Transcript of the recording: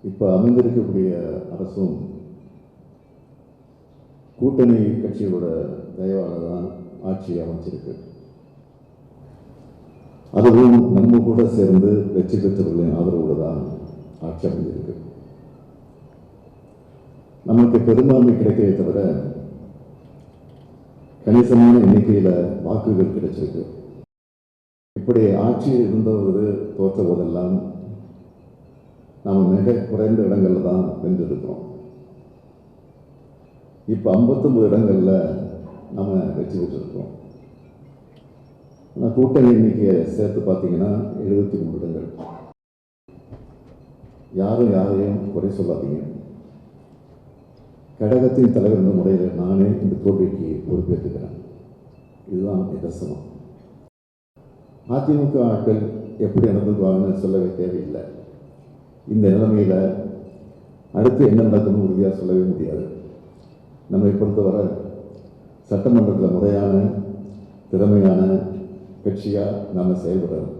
இப்போ அமைந்திருக்கக்கூடிய அரசும் கூட்டணி கட்சிகளோட தயவால தான் ஆட்சி அமைச்சிருக்கு. அதுவும் நம்ம கூட சேர்ந்து வெற்றி பெற்றவர்களின் ஆதரவோடு தான் ஆட்சி அமைந்திருக்கு. நமக்கு பெரும்பான்மை கிடைக்கவே தவிர கணிசமான எண்ணிக்கையில் வாக்குகள் கிடைச்சிருக்கு. இப்படி ஆட்சியில் இருந்தவது தோற்ற போதெல்லாம் நாம் மிக குறைந்த இடங்களில் தான் வென்றிருக்கிறோம். இப்போ 59 இடங்களில் நம்ம வெற்றி பெற்றிருக்கிறோம். ஆனால் கூட்டணி எண்ணிக்கையை சேர்த்து பார்த்தீங்கன்னா 73 இடங்கள். யாரும் யாரையும் குறை சொல்லாதீங்க. கழகத்தின் தலைவர் என்ற முறையில் நானே இந்த தோல்விக்கு பொறுப்பேற்றுக்கிறேன். இதுதான் நிதர்சனம். அதிமுக ஆட்கள் எப்படி நடந்துக்குவாங்கன்னு சொல்லவே தேவையில்லை. இந்த நிலைமையில் அடுத்து என்ன நடக்கணும்னு உறுதியாக சொல்லவே முடியாது. நம்மை பொறுத்தவரை சட்டமன்றத்தில் முறையான திறமையான கட்சியாக நாம் செயல்படுறோம்.